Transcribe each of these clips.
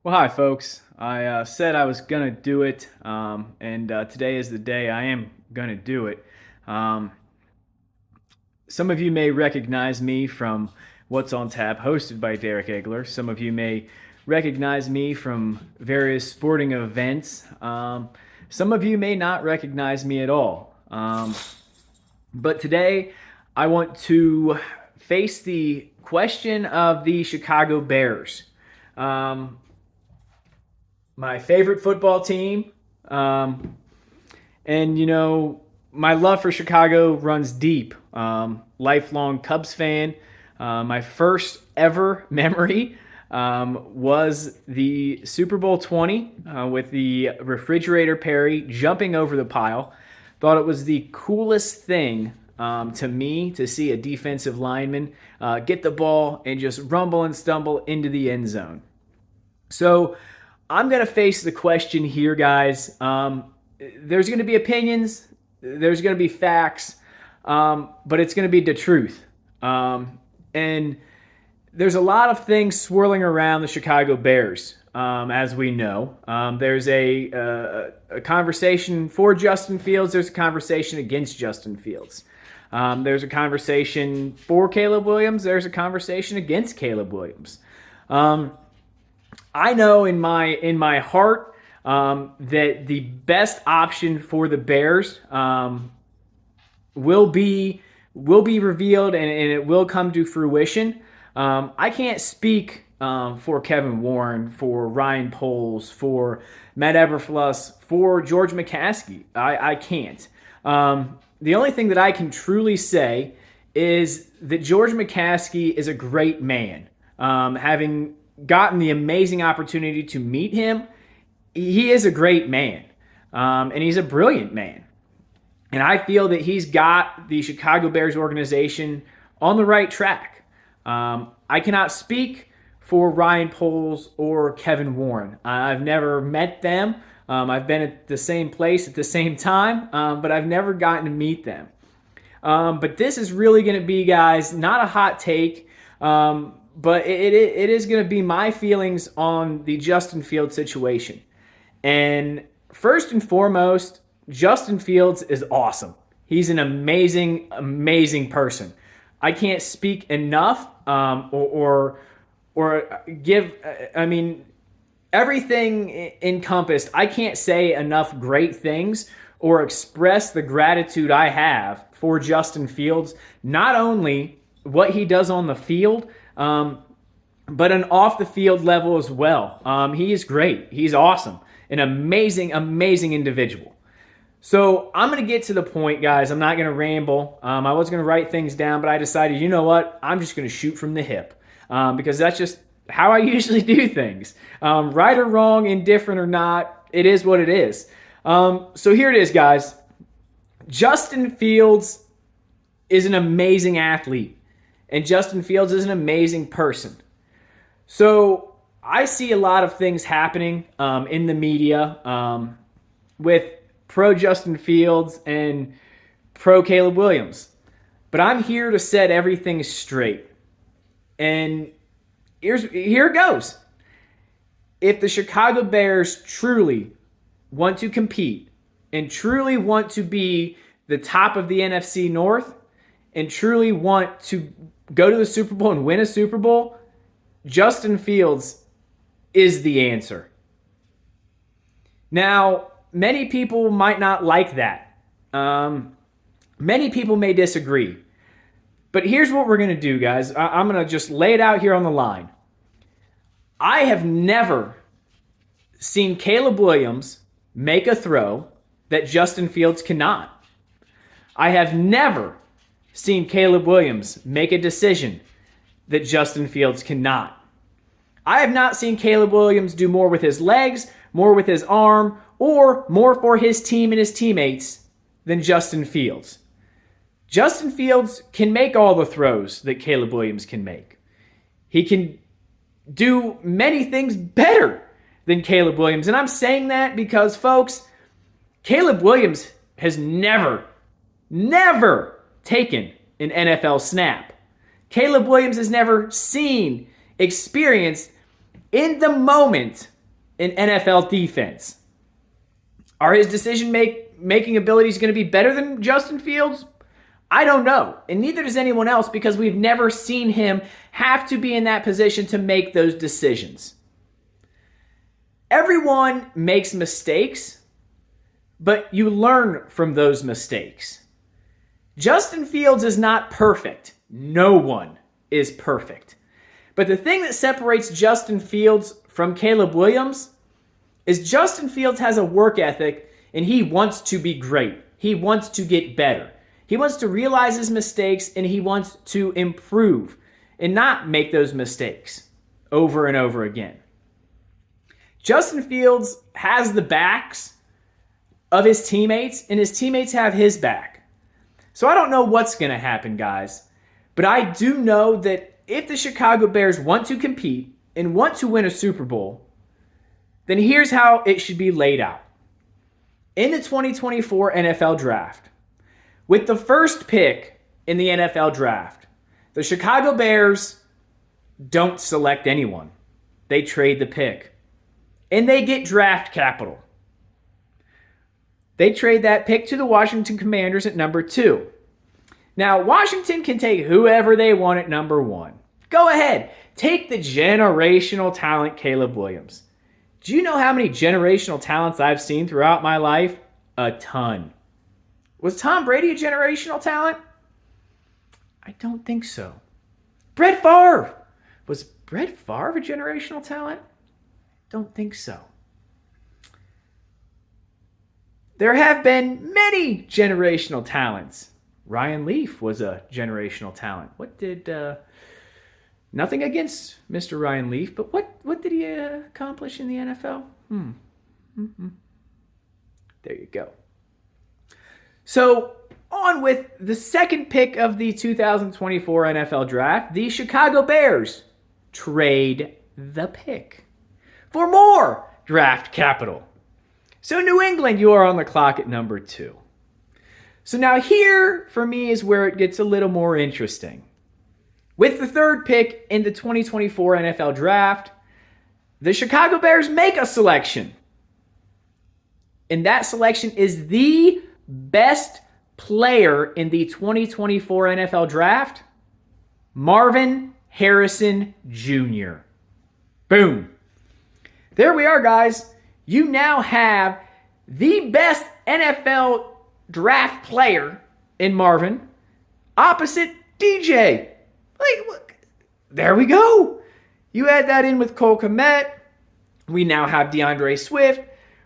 Well, hi, folks. I said I was going to do it, and today is the day I am going to do it. Um, some of you may recognize me from What's on Tap, hosted by Derek Egler. Some of you may recognize me from various sporting events. Some of you may not recognize me at all. But today, I want to face the question of the Chicago Bears. Um, my favorite football team. And, my love for Chicago runs deep. Lifelong Cubs fan. My first ever memory was the Super Bowl 20 with the refrigerator Perry jumping over the pile. Thought it was the coolest thing to me to see a defensive lineman get the ball and just rumble and stumble into the end zone. So I'm going to face the question here, guys. There's going to be opinions, there's going to be facts, but it's going to be the truth. And there's a lot of things swirling around the Chicago Bears, as we know. There's a conversation for Justin Fields. There's a conversation against Justin Fields. There's a conversation for Caleb Williams. There's a conversation against Caleb Williams. I know in my heart that the best option for the Bears will be revealed and it will come to fruition. I can't speak for Kevin Warren, for Ryan Poles, for Matt Eberflus, for George McCaskey. I can't. The only thing that I can truly say is that George McCaskey is a great man. Having gotten the amazing opportunity to meet him, he is a great man. And he's a brilliant man. And I feel that he's got the Chicago Bears organization on the right track. I cannot speak for Ryan Poles or Kevin Warren. I've never met them. I've been at the same place at the same time, but I've never gotten to meet them. But this is really going to be, guys, not a hot take, but it is going to be my feelings on the Justin Fields situation. And first and foremost, Justin Fields is awesome. He's an amazing, amazing person. I can't speak enough or give, everything encompassed. I can't say enough great things or express the gratitude I have for Justin Fields, not only what he does on the field, but an off the field level as well. He is great. He's awesome. An amazing, amazing individual. So I'm going to get to the point, guys. I'm not going to ramble. I was going to write things down, but I decided, you know what? I'm just going to shoot from the hip because that's just how I usually do things. Right or wrong, indifferent or not, it is what it is. So here it is, guys. Justin Fields is an amazing athlete, and Justin Fields is an amazing person. So I see a lot of things happening in the media with pro Justin Fields and pro Caleb Williams. But I'm here to set everything straight. And here it goes. If the Chicago Bears truly want to compete and truly want to be the top of the NFC North and truly want to go to the Super Bowl and win a Super Bowl, Justin Fields is the answer. Now, many people might not like that. Many people may disagree. But here's what we're going to do, guys. I'm going to just lay it out here on the line. I have never seen Caleb Williams make a throw that Justin Fields cannot. I have never seen Caleb Williams make a decision that Justin Fields cannot. I have not seen Caleb Williams do more with his legs, more with his arm, or more for his team and his teammates than Justin Fields. Justin Fields can make all the throws that Caleb Williams can make. He can do many things better than Caleb Williams. And I'm saying that because, folks, Caleb Williams has never taken an NFL snap. Caleb Williams has never seen, experienced, in the moment, in NFL defense. Are his decision-making abilities going to be better than Justin Fields? I don't know. And neither does anyone else because we've never seen him have to be in that position to make those decisions. Everyone makes mistakes, but you learn from those mistakes. Justin Fields is not perfect. No one is perfect. But the thing that separates Justin Fields from Caleb Williams is Justin Fields has a work ethic and he wants to be great. He wants to get better. He wants to realize his mistakes and he wants to improve and not make those mistakes over and over again. Justin Fields has the backs of his teammates and his teammates have his back. So I don't know what's going to happen, guys. But I do know that if the Chicago Bears want to compete and want to win a Super Bowl, then here's how it should be laid out. In the 2024 NFL Draft, with the first pick in the NFL Draft, the Chicago Bears don't select anyone. They trade the pick. And they get draft capital. They trade that pick to the Washington Commanders at number 2. Now, Washington can take whoever they want at number 1. Go ahead. Take the generational talent Caleb Williams. Do you know how many generational talents I've seen throughout my life? A ton. Was Tom Brady a generational talent? I don't think so. Brett Favre. Was Brett Favre a generational talent? Don't think so. There have been many generational talents. Ryan Leaf was a generational talent. What did... Nothing against Mr. Ryan Leaf, but what did he accomplish in the NFL? There you go. So, on with the second pick of the 2024 NFL Draft, the Chicago Bears trade the pick for more draft capital. So, New England, you are on the clock at number 2. So now here, for me, is where it gets a little more interesting. With the third pick in the 2024 NFL Draft, the Chicago Bears make a selection. And that selection is the best player in the 2024 NFL Draft, Marvin Harrison Jr. Boom. There we are, guys. You now have the best NFL draft player in Marvin opposite DJ. Look, there we go. You add that in with Cole Kmet. We now have DeAndre Swift.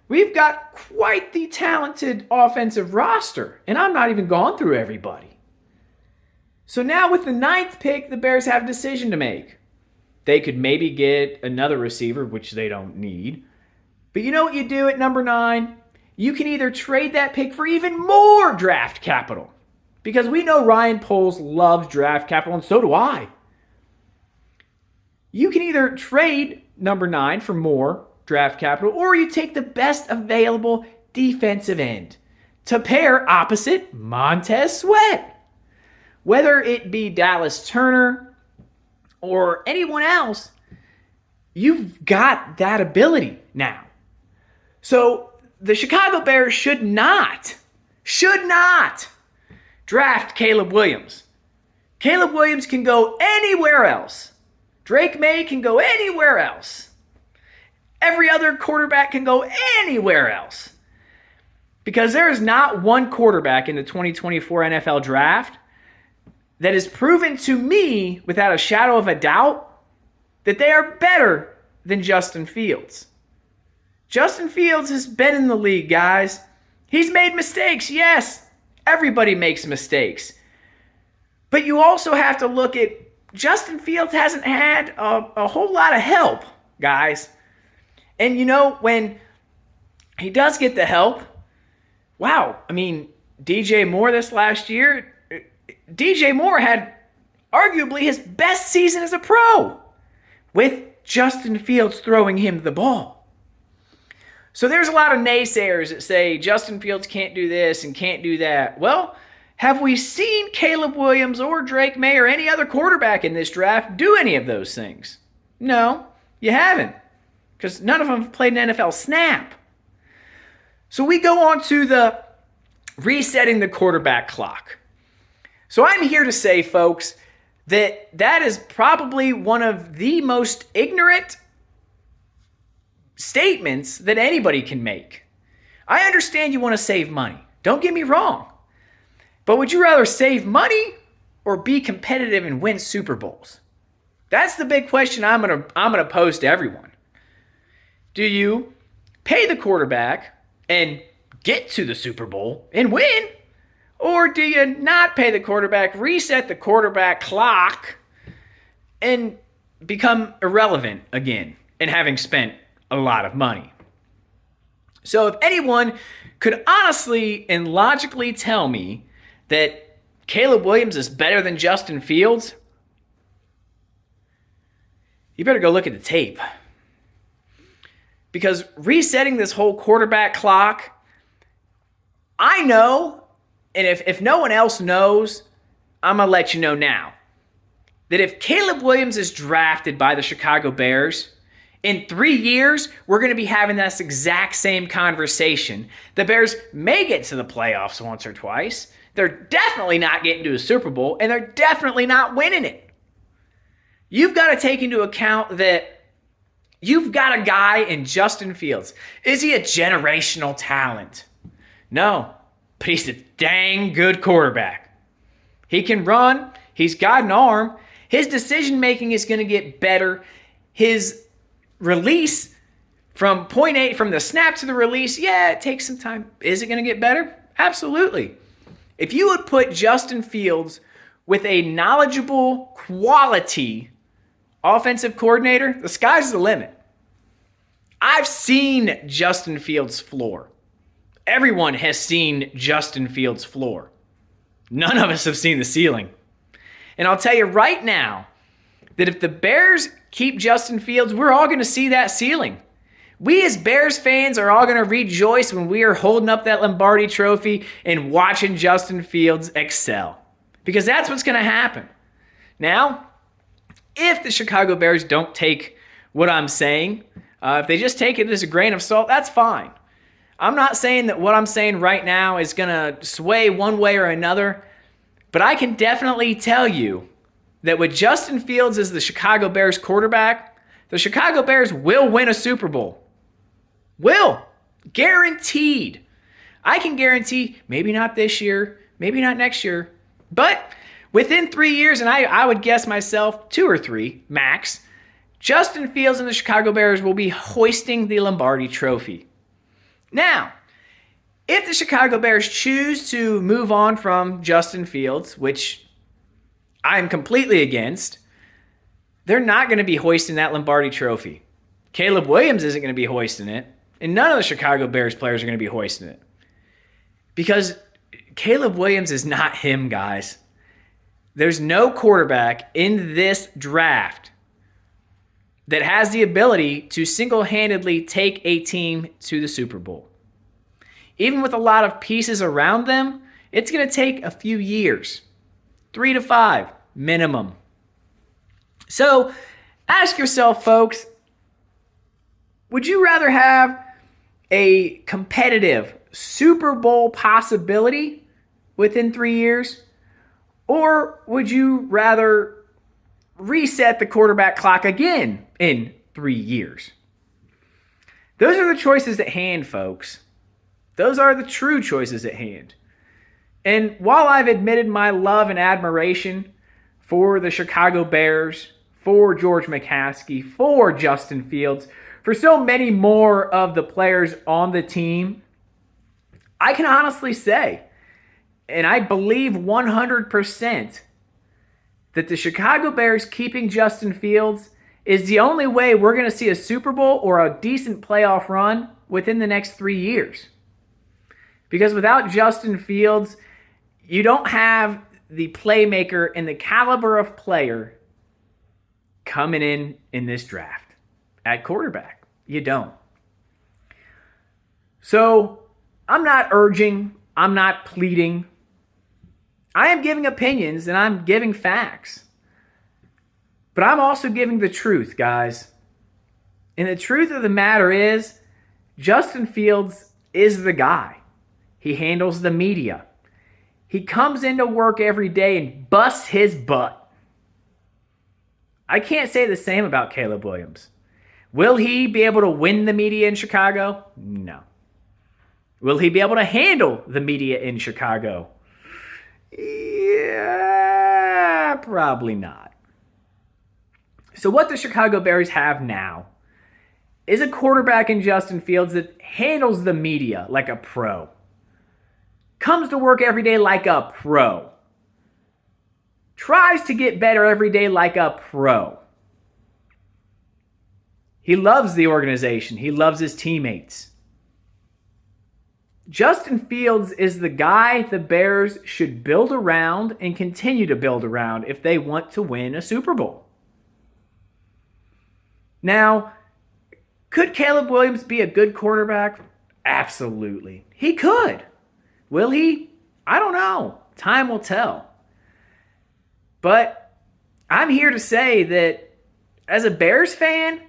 We've got quite the talented offensive roster. And I'm not even gone through everybody. So now with the 9th pick, the Bears have a decision to make. They could maybe get another receiver, which they don't need. But you know what you do at number 9? You can either trade that pick for even more draft capital. Because we know Ryan Poles loves draft capital, and so do I. You can either trade number 9 for more draft capital, or you take the best available defensive end to pair opposite Montez Sweat. Whether it be Dallas Turner or anyone else, you've got that ability now. So the Chicago Bears should not draft Caleb Williams. Caleb Williams can go anywhere else. Drake May can go anywhere else. Every other quarterback can go anywhere else. Because there is not one quarterback in the 2024 NFL Draft that has proven to me, without a shadow of a doubt, that they are better than Justin Fields. Justin Fields has been in the league, guys. He's made mistakes, yes. Everybody makes mistakes. But you also have to look at Justin Fields hasn't had a whole lot of help, guys. And you know, when he does get the help, wow, I mean, DJ Moore this last year, DJ Moore had arguably his best season as a pro with Justin Fields throwing him the ball. So there's a lot of naysayers that say Justin Fields can't do this and can't do that. Well, have we seen Caleb Williams or Drake May or any other quarterback in this draft do any of those things? No, you haven't. because none of them have played an NFL snap. So we go on to the resetting the quarterback clock. So I'm here to say, folks, that is probably one of the most ignorant statements that anybody can make. I understand you want to save money. Don't get me wrong. But would you rather save money or be competitive and win Super Bowls? That's the big question I'm gonna pose to everyone. Do you pay the quarterback and get to the Super Bowl and win? Or do you not pay the quarterback, reset the quarterback clock, and become irrelevant again and having spent a lot of money? So if anyone could honestly and logically tell me that Caleb Williams is better than Justin Fields, you better go look at the tape. Because resetting this whole quarterback clock, I know, and if no one else knows, I'm going to let you know now, that if Caleb Williams is drafted by the Chicago Bears, in 3 years, we're going to be having this exact same conversation. The Bears may get to the playoffs once or twice. They're definitely not getting to a Super Bowl, and they're definitely not winning it. You've got to take into account that you've got a guy in Justin Fields. Is he a generational talent? No, but he's a dang good quarterback. He can run. He's got an arm. His decision-making is going to get better. His release from point A, from the snap to the release, yeah, it takes some time. Is it going to get better? Absolutely. If you would put Justin Fields with a knowledgeable, quality offensive coordinator, the sky's the limit. I've seen Justin Fields' floor. Everyone has seen Justin Fields' floor. None of us have seen the ceiling. And I'll tell you right now that if the Bears keep Justin Fields, we're all going to see that ceiling. We as Bears fans are all going to rejoice when we are holding up that Lombardi trophy and watching Justin Fields excel. Because that's what's going to happen. Now, if the Chicago Bears don't take what I'm saying, if they just take it as a grain of salt, that's fine. I'm not saying that what I'm saying right now is going to sway one way or another, but I can definitely tell you that with Justin Fields as the Chicago Bears quarterback, the Chicago Bears will win a Super Bowl. Will. Guaranteed. I can guarantee maybe not this year, maybe not next year, but within 3 years, and I would guess myself 2 or 3 max, Justin Fields and the Chicago Bears will be hoisting the Lombardi trophy. Now, if the Chicago Bears choose to move on from Justin Fields, which I'm completely against, they're not going to be hoisting that Lombardi trophy. Caleb Williams isn't going to be hoisting it, and none of the Chicago Bears players are going to be hoisting it. Because Caleb Williams is not him, guys. There's no quarterback in this draft that has the ability to single-handedly take a team to the Super Bowl. Even with a lot of pieces around them, it's going to take a few years, 3 to 5 minimum. So ask yourself, folks, would you rather have a competitive Super Bowl possibility within 3 years? Or would you rather reset the quarterback clock again in 3 years? Those are the choices at hand, folks. Those are the true choices at hand. And while I've admitted my love and admiration for the Chicago Bears, for George McCaskey, for Justin Fields, for so many more of the players on the team, I can honestly say, and I believe 100%, that the Chicago Bears keeping Justin Fields is the only way we're going to see a Super Bowl or a decent playoff run within the next 3 years. Because without Justin Fields, you don't have the playmaker and the caliber of player coming in this draft at quarterback. You don't. So I'm not urging, I'm not pleading. I am giving opinions and I'm giving facts. But I'm also giving the truth, guys. And the truth of the matter is, Justin Fields is the guy. He handles the media. He comes into work every day and busts his butt. I can't say the same about Caleb Williams. Will he be able to win the media in Chicago? No. Will he be able to handle the media in Chicago? Yeah, probably not. So what the Chicago Bears have now is a quarterback in Justin Fields that handles the media like a pro. Comes to work every day like a pro. Tries to get better every day like a pro. He loves the organization. He loves his teammates. Justin Fields is the guy the Bears should build around and continue to build around if they want to win a Super Bowl. Now, could Caleb Williams be a good quarterback? Absolutely. He could. Will he? I don't know. Time will tell. But I'm here to say that as a Bears fan,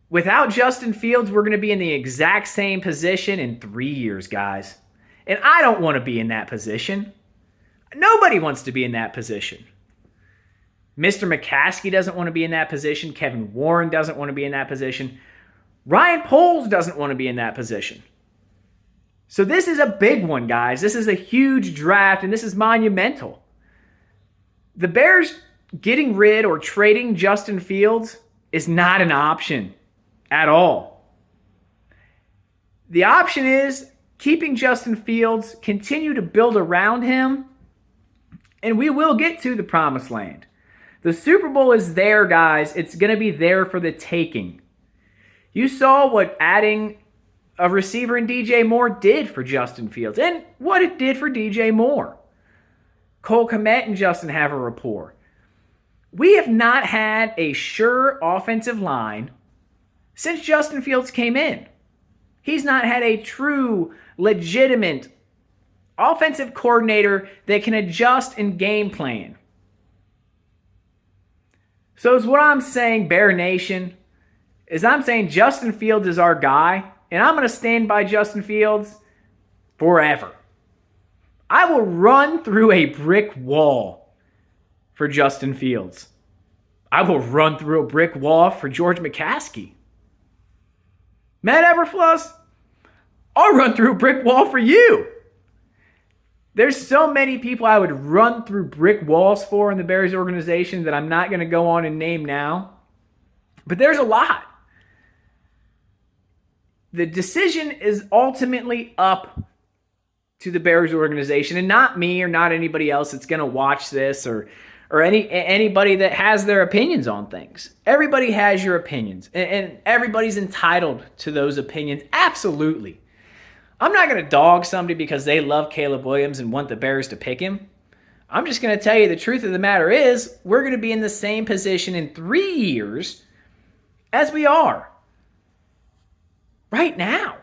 without Justin Fields, we're going to be in the exact same position in 3 years, guys. And I don't want to be in that position. Nobody wants to be in that position. Mr. McCaskey doesn't want to be in that position. Kevin Warren doesn't want to be in that position. Ryan Poles doesn't want to be in that position. So this is a big one, guys. This is a huge draft, and this is monumental. The Bears getting rid or trading Justin Fields is not an option at all. The option is keeping Justin Fields, continue to build around him, and we will get to the promised land. The Super Bowl is there, guys. It's going to be there for the taking. You saw what adding a receiver in DJ Moore did for Justin Fields and what it did for DJ Moore. Cole Kmet and Justin have a rapport. We have not had a sure offensive line since Justin Fields came in. He's not had a true, legitimate offensive coordinator that can adjust and game plan. So is what I'm saying, Bear Nation, is I'm saying Justin Fields is our guy, and I'm going to stand by Justin Fields forever. I will run through a brick wall for Justin Fields. I will run through a brick wall for George McCaskey. Matt Eberflus, I'll run through a brick wall for you. There's so many people I would run through brick walls for in the Bears organization that I'm not going to go on and name now. But there's a lot. The decision is ultimately up to the Bears organization and not me or not anybody else that's going to watch this or anybody that has their opinions on things. Everybody has your opinions, and everybody's entitled to those opinions. Absolutely. I'm not going to dog somebody because they love Caleb Williams and want the Bears to pick him. I'm just going to tell you the truth of the matter is we're going to be in the same position in 3 years as we are right now.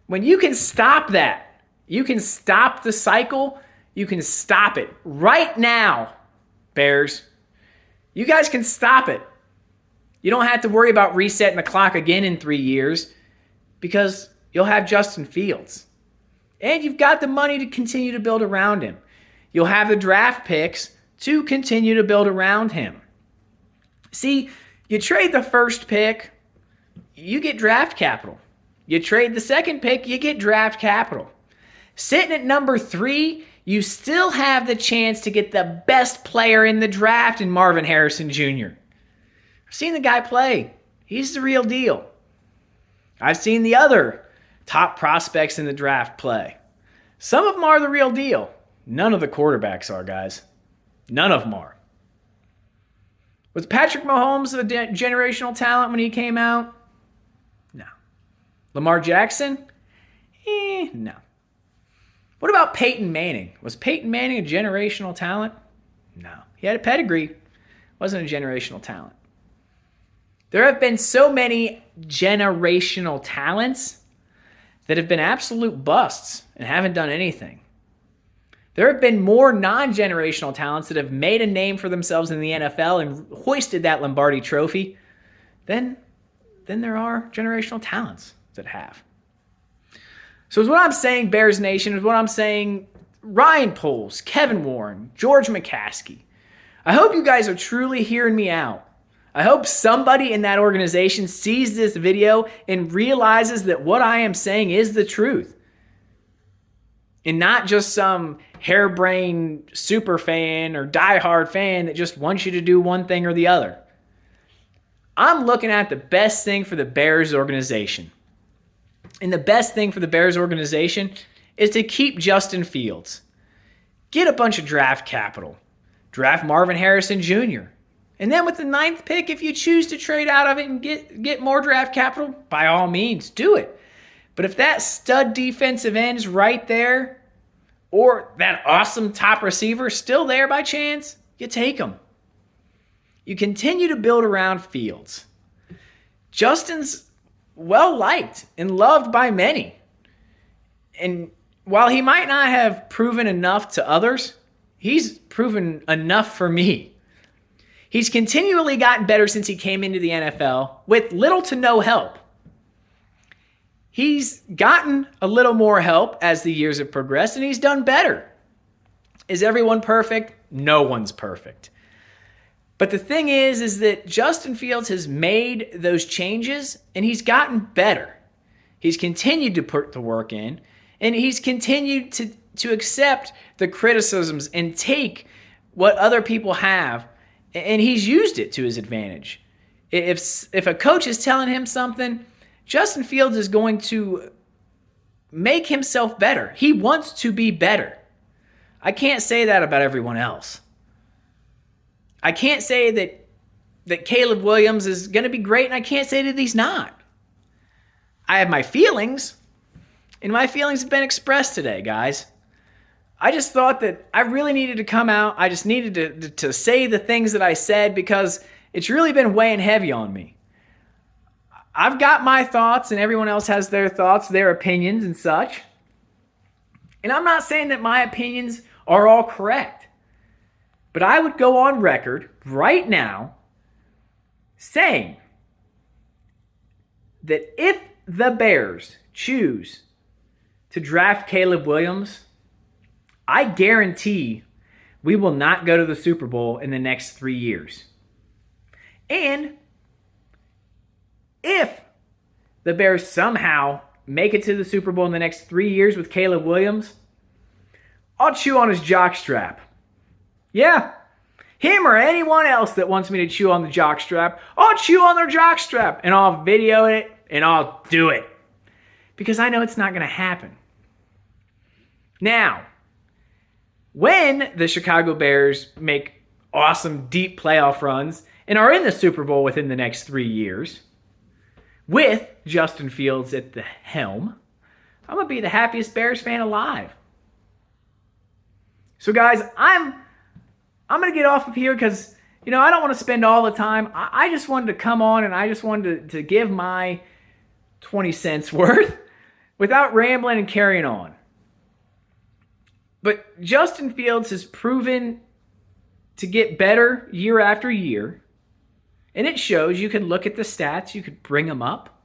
When you can stop that, you can stop the cycle, you can stop it right now, Bears. You guys can stop it. You don't have to worry about resetting the clock again in 3 years because you'll have Justin Fields. And you've got the money to continue to build around him. You'll have the draft picks to continue to build around him. See, you trade the first pick, you get draft capital. You trade the second pick, you get draft capital. Sitting at number 3, you still have the chance to get the best player in the draft in Marvin Harrison Jr. I've seen the guy play. He's the real deal. I've seen the other top prospects in the draft play. Some of them are the real deal. None of the quarterbacks are, guys. None of them are. Was Patrick Mahomes a generational talent when he came out? No. Lamar Jackson? No. What about Peyton Manning? Was Peyton Manning a generational talent? No. He had a pedigree. Wasn't a generational talent. There have been so many generational talents that have been absolute busts and haven't done anything. There have been more non-generational talents that have made a name for themselves in the NFL and hoisted that Lombardi trophy than there are generational talents that have. So is what I'm saying, Bears Nation, is what I'm saying, Ryan Poles, Kevin Warren, George McCaskey. I hope you guys are truly hearing me out. I hope somebody in that organization sees this video and realizes that what I am saying is the truth. And not just some harebrained super fan or diehard fan that just wants you to do one thing or the other. I'm looking at the best thing for the Bears organization. And the best thing for the Bears organization is to keep Justin Fields. Get a bunch of draft capital. Draft Marvin Harrison Jr. And then with the 9th pick, if you choose to trade out of it and get more draft capital, by all means, do it. But if that stud defensive end is right there, or that awesome top receiver still there by chance, you take them. You continue to build around Fields. Justin's well-liked and loved by many. And while he might not have proven enough to others, he's proven enough for me. He's continually gotten better since he came into the NFL with little to no help. He's gotten a little more help as the years have progressed, and he's done better. Is everyone perfect? No one's perfect. But the thing is that Justin Fields has made those changes, and he's gotten better. He's continued to put the work in, and he's continued to accept the criticisms and take what other people have, and he's used it to his advantage. If a coach is telling him something, Justin Fields is going to make himself better. He wants to be better. I can't say that about everyone else. I can't say that Caleb Williams is going to be great, and I can't say that he's not. I have my feelings, and my feelings have been expressed today, guys. I just thought that I really needed to come out. I just needed to say the things that I said because it's really been weighing heavy on me. I've got my thoughts, and everyone else has their thoughts, their opinions and such. And I'm not saying that my opinions are all correct. But I would go on record right now saying that if the Bears choose to draft Caleb Williams, I guarantee we will not go to the Super Bowl in the next 3 years. And if the Bears somehow make it to the Super Bowl in the next 3 years with Caleb Williams, I'll chew on his jockstrap. Yeah, him or anyone else that wants me to chew on the jockstrap, I'll chew on their jockstrap and I'll video it and I'll do it. Because I know it's not going to happen. Now, when the Chicago Bears make awesome deep playoff runs and are in the Super Bowl within the next 3 years, with Justin Fields at the helm, I'm going to be the happiest Bears fan alive. So guys, I'm going to get off of here because, I don't want to spend all the time. I just wanted to come on and I just wanted to give my 20 cents worth without rambling and carrying on. But Justin Fields has proven to get better year after year. And it shows. You can look at the stats. You could bring them up.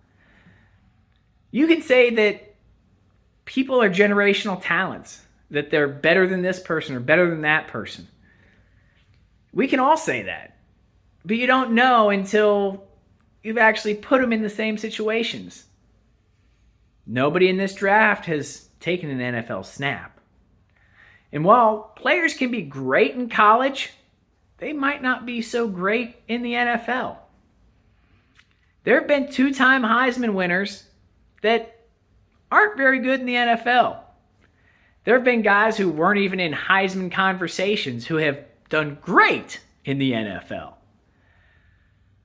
You can say that people are generational talents, that they're better than this person or better than that person. We can all say that. But you don't know until you've actually put them in the same situations. Nobody in this draft has taken an NFL snap. And while players can be great in college, they might not be so great in the NFL. There have been 2-time Heisman winners that aren't very good in the NFL. There have been guys who weren't even in Heisman conversations who have done great in the NFL.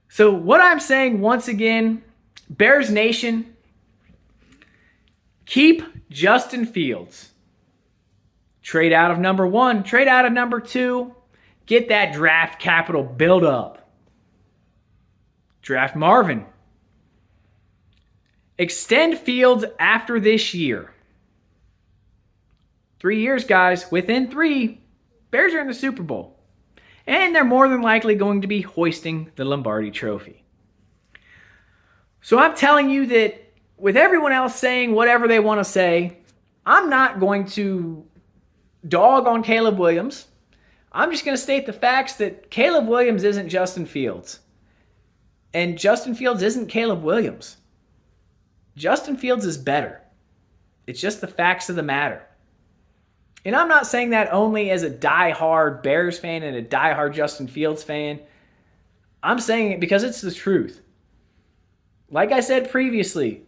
So what I'm saying once again, Bears Nation, keep Justin Fields. Trade out of number 1, trade out of number 2, get that draft capital built up. Draft Marvin. Extend Fields after this year. 3 years, guys. Within 3, Bears are in the Super Bowl. And they're more than likely going to be hoisting the Lombardi Trophy. So I'm telling you that with everyone else saying whatever they want to say, I'm not going to dog on Caleb Williams. I'm just going to state the facts that Caleb Williams isn't Justin Fields. And Justin Fields isn't Caleb Williams. Justin Fields is better. It's just the facts of the matter. And I'm not saying that only as a diehard Bears fan and a diehard Justin Fields fan. I'm saying it because it's the truth. Like I said previously,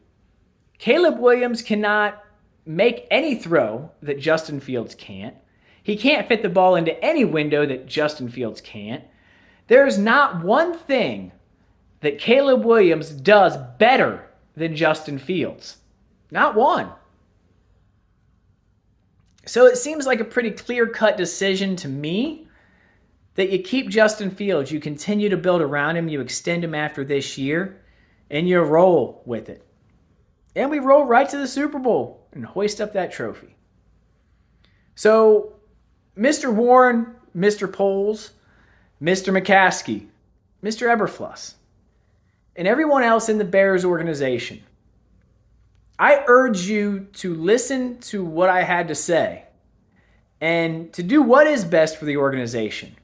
Caleb Williams cannot make any throw that Justin Fields can't. He can't fit the ball into any window that Justin Fields can't. There is not one thing that Caleb Williams does better than Justin Fields. Not one. So it seems like a pretty clear-cut decision to me that you keep Justin Fields, you continue to build around him, you extend him after this year, and you roll with it. And we roll right to the Super Bowl and hoist up that trophy. So, Mr. Warren, Mr. Poles, Mr. McCaskey, Mr. Eberfluss, and everyone else in the Bears organization, I urge you to listen to what I had to say and to do what is best for the organization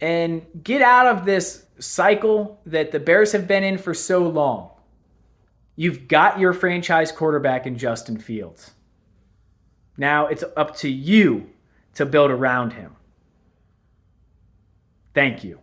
and get out of this cycle that the Bears have been in for so long. You've got your franchise quarterback in Justin Fields. Now it's up to you to build around him. Thank you.